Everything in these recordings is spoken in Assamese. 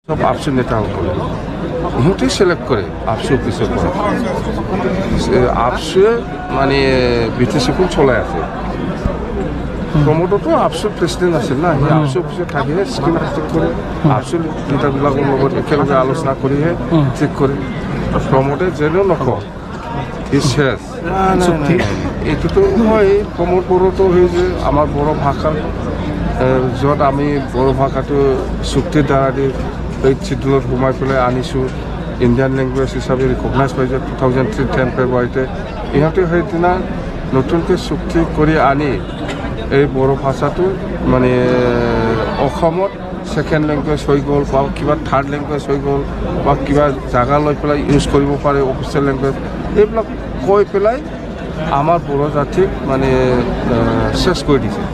সব আপসু নেতাসকলে ইহঁতে সিলেক্ট কৰে আপসু অফিসেৰ পৰ আপসুয়ে মানে বিটিসিখন চলাই আছে প্ৰমোটৰটো আপসুৰ প্ৰেচিডেণ্ট আছিল না সেই আপসু অফিচত থাকিহে স্কিম ঠিক কৰে আপসু নেতাবিলাকৰ লগত একেলগে আলোচনা কৰিহে ঠিক কৰে প্ৰমোটে যেনেও নকওঁ এইটোতো হয় প্ৰমোদ বড়োটো সেই যে আমাৰ বড়ো ভাষা য'ত আমি বড়ো ভাষাটো চুক্তিৰ দ্বাৰা দি এই চিডুলত সোমাই পেলাই আনিছোঁ ইণ্ডিয়ান লেংগুৱেজ হিচাপে ৰিকগনাইজ কৰিছে 2003 ফেব্ৰুৱাৰীতে ইহঁতে সেইদিনা নতুনকৈ চুক্তি কৰি আনি এই বড়ো ভাষাটো মানে অসমত সেকেন্ড লেংগুৱেজ হৈ গ'ল বা কিবা থাৰ্ড লেংগুৱেজ হৈ গ'ল বা কিবা জাগা লৈ পেলাই ইউজ কৰিব পাৰে অফিচিয়েল লেংগুৱেজ এইবিলাক কৈ পেলাই আমাৰ বড়ো জাতিক মানে চেছ কৰি দিছে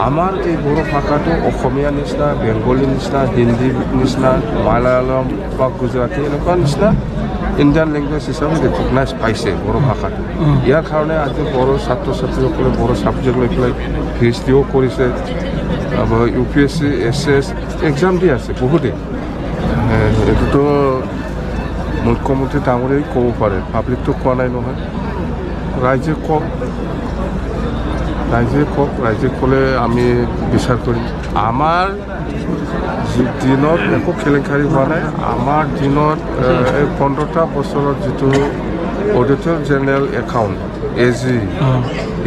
আমাৰ এই বড়ো ভাষাটো অসমীয়া নিচিনা বেংগলী নিচিনা হিন্দী নিচিনা মালায়ালম বা গুজৰাটী এনেকুৱা নিচিনা ইণ্ডিয়ান লেংগুৱেজ হিচাপে ৰিকগনাইজ পাইছে বড়ো ভাষাটো ইয়াৰ কাৰণে আজি বড়ো ছাত্ৰ ছাত্ৰীসকলে বড়ো ছাবজেক্ট লৈ পেলাই PhDও কৰিছে UPSC SS এক্সাম দি আছে বহুতেই এইটোতো মুখ্যমন্ত্ৰী ডাঙৰীয়াই ক'ব পাৰে পাব্লিকটো কোৱা নাই নহয় ৰাইজে কওক ৰাইজে ক'লে আমি বিচাৰ কৰিম আমাৰ দিনত একো কেলেংকাৰী হোৱা নাই আমাৰ দিনত এই 15টা বছৰত যিটো অডিটৰ জেনেৰেল একাউণ্ট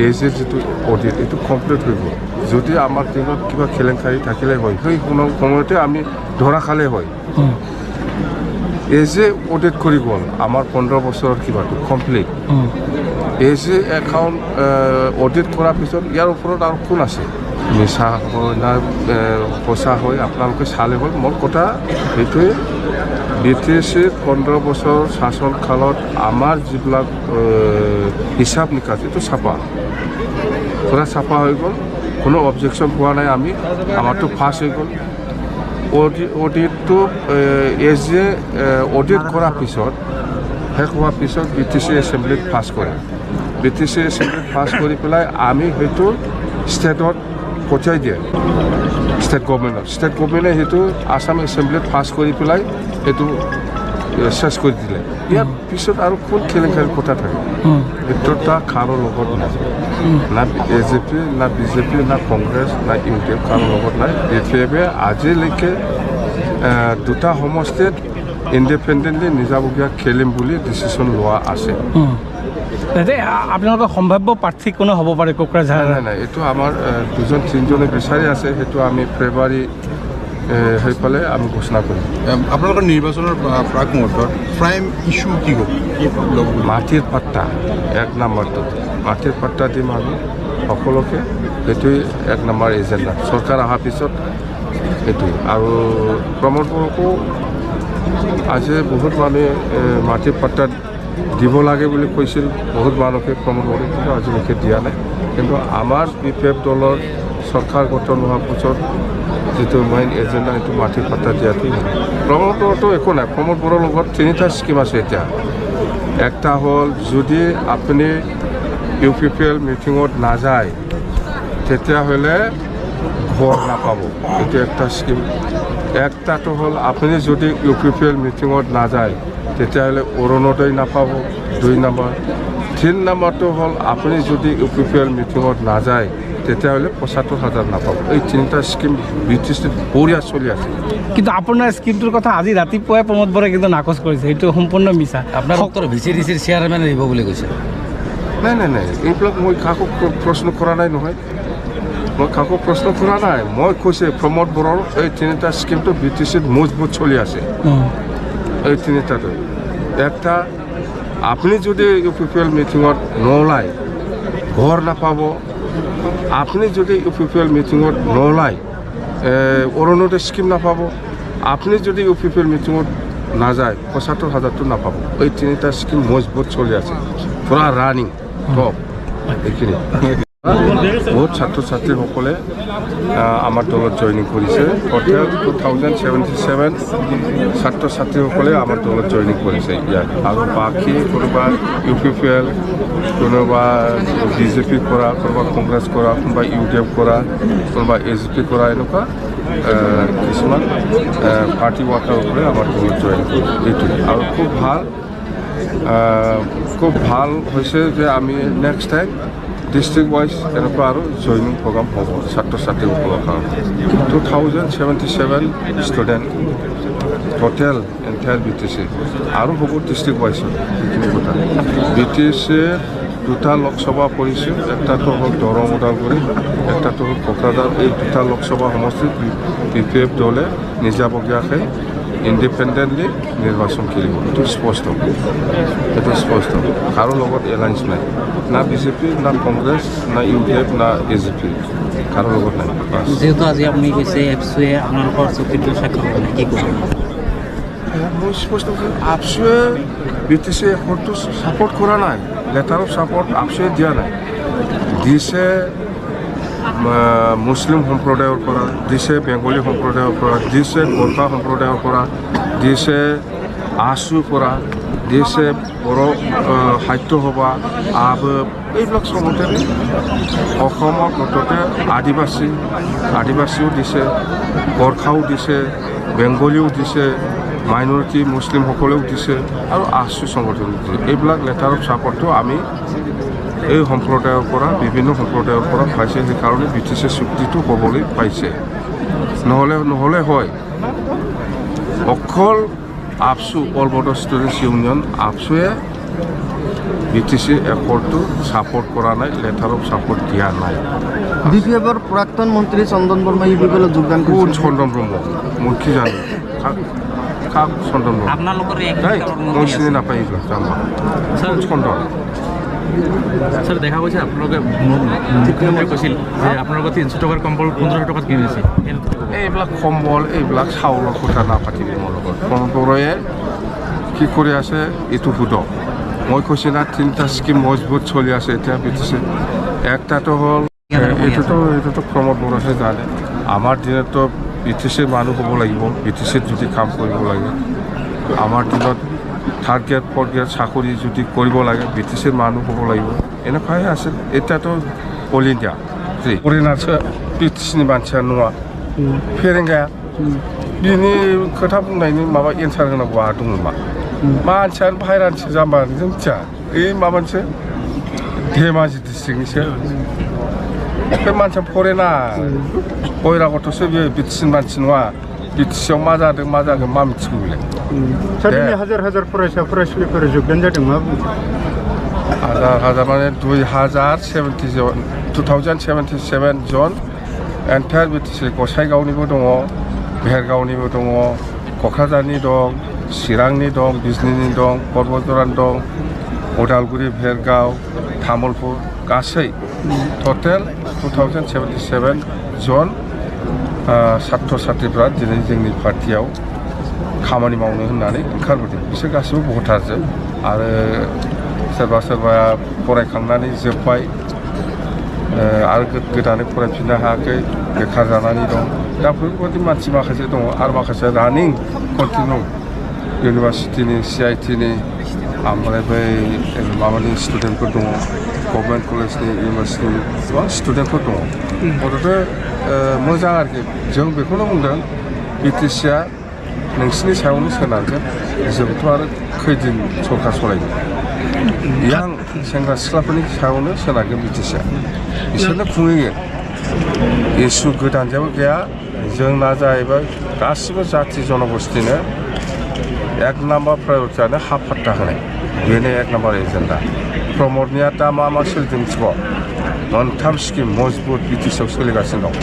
এজিৰ যিটো অডিট এইটো কমপ্লিট হৈ গ'ল যদি আমাৰ দিনত কিবা কেলেংকাৰী থাকিলে হয় সেই সময়তে আমি ধৰা খালে হয় এজে অডিট কৰি গ'ল আমাৰ 15 বছৰৰ কিবাটো কমপ্লিট এজে একাউণ্ট অডিট কৰাৰ পিছত ইয়াৰ ওপৰত আৰু কোন আছে মিছা হয় না সঁচা হয় আপোনালোকে চালে হ'ল মোৰ কথা সেইটোৱে BTRচিৰ 15 বছৰ শাসন কালত আমাৰ যিবিলাক হিচাপ নিকাচ এইটো পুৰা চাফা হৈ গ'ল কোনো অবজেকশ্যন পোৱা নাই আমি আমাৰটো ফাৰ্ষ্ট হৈ গ'ল অডিটটো এজে অডিট কৰাৰ পিছত শেষ হোৱাৰ পিছত BTRচি এছেম্বলিত পাছ কৰে BTRচি এছেম্বলিত পাছ কৰি পেলাই আমি সেইটো ষ্টেটত পঠিয়াই দিয়ে ষ্টেট গভৰ্ণমেণ্টে সেইটো আসাম এছেম্বলিত পাছ কৰি পেলাই সেইটো চেছ কৰি দিলে ইয়াৰ পিছত আৰু কোন কেলেংকাৰীৰ কথা থাকে এটা কাৰো লগত নাই না AJP না BJP না কংগ্ৰেছ না UDF কাৰো লগত নাই BTRয়ে আজিলৈকে দুটা সমষ্টিত ইণ্ডিপেণ্ডেণ্টলি নিজাববীয়া খেলিম বুলি ডিচিশ্যন লোৱা আছে আপোনালোকৰ সম্ভাৱ্য প্ৰাৰ্থী কোনো হ'ব পাৰে কোকৰাঝাৰ নাই এইটো আমাৰ দুজন তিনিজনে বিচাৰি আছে সেইটো আমি ফেব্ৰুৱাৰী সেইফালে আমি ঘোষণা কৰিম আপোনালোকৰ নিৰ্বাচনৰ প্ৰাক মুহূৰ্তত প্ৰাইম ইছ্যু কি হ'ব মাটিৰ পাট্টা এক নম্বৰটো মাটিৰ পাট্টা দিম আমি সকলোকে সেইটোৱেই এক নম্বৰ এজেণ্ডা চৰকাৰ অহাৰ পিছত সেইটোৱে আৰু প্ৰমোদ বড়োকো আজি বহুত মানুহে মাটিৰ পাট্টা দিব লাগে বুলি কৈছিল বহুত মানুহকে প্ৰমোদ বড়োক কিন্তু আজিলৈকে দিয়া নাই কিন্তু আমাৰ BPF দলৰ চৰকাৰ গঠন হোৱাৰ পিছত যিটো মেইন এজেণ্ডা সেইটো মাটিৰ পাট্টা দিয়াটো প্ৰমোদ বড়োটো একো নাই প্ৰমোদ বড়োৰ লগত 3টা স্কিম আছে এতিয়া একটা হ'ল যদি আপুনি UPPL মিটিঙত নাযায় তেতিয়াহ'লে ঘৰ নাপাব এইটো একটা স্কিম একটাটো হ'ল আপুনি যদি UPPL মিটিঙত নাযায় তেতিয়াহ'লে অৰুণোদয় নাপাব 2 নম্বৰ 3 নম্বৰটো হ'ল আপুনি যদি UPPL মিটিঙত নাযায় তেতিয়াহ'লে 75,000 নাপাব এই 3টা স্কিম BTRচিত বঢ়িয়া চলি আছে কিন্তু আপোনাৰ স্কিমটোৰ কথা আজি ৰাতিপুৱাই প্ৰমোদ বড়োৱে কিন্তু নাকচ কৰিছে এইটো সম্পূৰ্ণ মিছা আপোনাৰ VCDCৰ চেয়াৰমেন আহিব বুলি কৈছে নাই এইবিলাক মই কাকো প্ৰশ্ন কৰা নাই নহয় মই কাকো প্ৰশ্ন কৰা নাই মই কৈছে প্ৰমোদ বড়োৰ এই 3টা স্কিমটো BTRচিত মজবুত চলি আছে এই 3টাটো একটা আপুনি যদি UPPL মিটিঙত নোলায় ঘৰ নাপাব আপুনি যদি UPPL মিটিঙত নোলায় অৰুণোদয় স্কিম নাপাব আপুনি যদি UPPL মিটিঙত নাযায় 75,000টো নাপাব এই 3টা স্কিম মজবুত চলি আছে পুৰা ৰানিং টপ এইখিনি বহুত ছাত্ৰ ছাত্ৰীসকলে আমাৰ দলত জইনিং কৰিছে টোটেল 2077 ছাত্ৰ ছাত্ৰীসকলে আমাৰ দলত জইনিং কৰিছে ইয়াত আৰু বাকী কোনোবা UPPL কোনোবা BJP কৰা কোনোবা কংগ্ৰেছ কৰা কোনোবা UDF কৰা কোনোবা AJP কৰা এনেকুৱা কিছুমান পাৰ্টি ৱাৰ্কাৰ কৰি আমাৰ দলত জইন কৰোঁ এইটোৱে আৰু খুব ভাল হৈছে যে আমি নেক্সট টাইম ডিষ্ট্ৰিক্ট ৱাইজ এনেকুৱা আৰু জইনিং প্ৰগ্ৰাম হ'ব ছাত্ৰ ছাত্ৰীসকলৰ কাৰণে 2077 ষ্টুডেণ্ট টোটেল এণ্টায়াৰ BTC আৰু হ'ব ডিষ্ট্ৰিক্ট ৱাইজত সেইখিনি কথা BTC দুটা লোকসভা পৰিছে একটাটো হ'ল দৰং ওদালগুৰি একটাটো হ'ল কোকৰাঝাৰ এই দুটা লোকসভা সমষ্টিত BPF দলে নিজাববীয়াকৈ ইণ্ডিপেণ্ডেণ্টলি নিৰ্বাচন কৰিব এইটো স্পষ্ট কাৰো লগত এলায়েন্স নাই না বিজেপি না কংগ্ৰেছ না UDF না AGP কাৰো লগত নাই যেহেতু আজি আপুনি কৈছে এপছুৱে আপোনালোকৰ চুক্তিটো স্বাক্ষৰ কৰে কি ক'ব মই স্পষ্ট আপছুৱে BTC এফৰ্টটো ছাপোৰ্ট কৰা নাই লেটাৰ অফ ছাপোৰ্ট আপছুৱে দিয়া নাই দিছে মুছলিম সম্প্ৰদায়ৰ পৰা দিছে বেংগলী সম্প্ৰদায়ৰ পৰা দিছে গোৰ্খা সম্প্ৰদায়ৰ পৰা দিছে আছুৰ পৰা দিছে বড়ো সাহিত্য সভা এইবিলাক চবতে অসমত মুঠতে আদিবাসীও দিছে গোৰ্খাও দিছে বেংগলীও দিছে মাইনৰিটি মুছলিমসকলেও দিছে আৰু আছু সংগঠন দিছে এইবিলাক লেটাৰ অফ ছাপোৰ্টটো আমি এই সম্প্ৰদায়ৰ পৰা বিভিন্ন সম্প্ৰদায়ৰ পৰা পাইছে সেইকাৰণে BTC চুক্তিটো ক'বলৈ পাইছে নহ'লে হয় অকল AAPSU all Bodo students union আপছুৱে BTC এফৰ্টটো ছাপোৰ্ট কৰা নাই লেটাৰ অফ ছাপোৰ্ট দিয়া নাই BPFৰ প্ৰাক্তন মন্ত্ৰী চন্দন বৰ্মাই UPPলৈ যোগদান কোন চন্দন ব্ৰহ্ম মই কি জানো চন্দন ব্ৰহ্ম আপোনালোকৰ মই চিনি নাপাই চন্দন স্যাৰ দেখা গৈছে আপোনালোকে মুখ্যমন্ত্ৰীয়ে কৈছিল যে আপোনালোকে 300 টকাৰ কম্বল 1500 টকাত কিনিছে এইবিলাক কম্বল এইবিলাক চাউলৰ কথা নাপাতিব মোৰ লগত কম্বলৰে কি কৰি আছে এইটো সোধক মই কৈছোঁ না 3টা স্কিম মজবুত চলি আছে এতিয়া BTC একটাটো হ'ল এইটোতো প্ৰমোদ বড়োহে জানে আমাৰ দিনততো BTC মানুহ হ'ব লাগিব BTCত যদি কাম কৰিব লাগে আমাৰ দিনত থাৰ্ড গ্ৰেড ফ'ৰ্থ গ্ৰেড চাকৰি যদি কৰিব লাগে BTCৰ মানুহ হ'ব লাগিব এনেকুৱাই আছে এতিয়াতো অল ইণ্ডিয়া फरेनारसो BTCनि मानसिया नङा फेरेंगाया बिनि खोथा बुंनायनि माबा एन्सार होनांगौ आहा दङ मानसियानो बाहेरानिसो जाम्बा जों मिथिया ओइ माबानिसो धेमाजि डिस्ट्रिक्टनिसो बे मानसिया फरेनार बयरागत'सो बियो BTCनि मानसि नङा BTCआव मा जादों मा जागोन मा मिथिगौ बेलाय दिनै हाजार हाजार फरायसा फरायसुलिफोर जोगदान जादों मा हाजार माने 2077 जन एन्टायार BTC गसाइगावनिबो दङ भेरगावनिबो दङ क'क्राझारनि दं चिरांनि दं बिजनीनि दं पर्बतजरानि दं उदालगुरि भेरगाव तामुलपुर गासै टटेल 2077 जन ছাত্ৰ ছাত্ৰীफ्रा दिनै जोंनि पार्टियाव खामानि मावनो होननानै ओंखारबोदों बिसोर गासिबो भटारजोब आरो सोरबा सोरबा फरायखांनानै जोब्बाय आरो गोदानै फरायफिननो हायाखै बेखार जानानै दं दा बेफोरबायदि मानसि माखासे दङ आरो माखासे रानिं कन्टिनिउ इउनिभार्सिटिनि CITनि ओमफ्राय बै माबानि स्टुडेन्टफोर दङ गभर्नमेन्ट कलेजनि इउनिभार्सिटिनि गोबां स्टुडेन्टफोर दङ गथ'थ' मोजां आरोखि जों बेखौनो बुंदों BTCआ नोंसिनि सायावनो सोनारगोन जोंथ' आरो खैदिन सरकार सलायगोन यां सेंग्रा सिख्लाफोरनि सायावनो सोनारगोन BTCआ बिसोरनो खुंहैगोन इसु गोदान जेबो गैया जोंना जाहैबाय गासिबो जाथि जनगोष्ठीनो एक नाम्बार प्रायरिटियानो हा फाट्टा होनाय बेनो एक नाम्बार एजेन्डा प्रमदनिया दा मा सोलिदों मिथिगौ मोनथाम स्किम मजबुत BTCआव सोलिगासिनो दं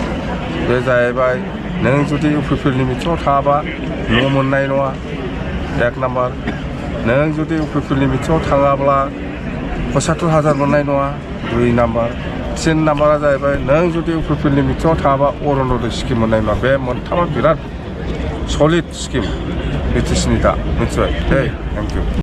बे जाहैबाय नों जुदि UPPनि बिथिङाव थाङाबा न' मोननाय नङा एक नाम्बार नों जुदि UPPनि बिथिङाव थाङाब्ला 75,000 मोननाय नङा 2 नाम्बार 3 नाम्बारा जाहैबाय नों जुदि UPPनि बिथिङाव थाङाबा अरुणोदय स्किम मोननाय नङा बे मोनथामा बिराद सलिड स्किम BTCनि दा मिथिबाय दे थेंक इउ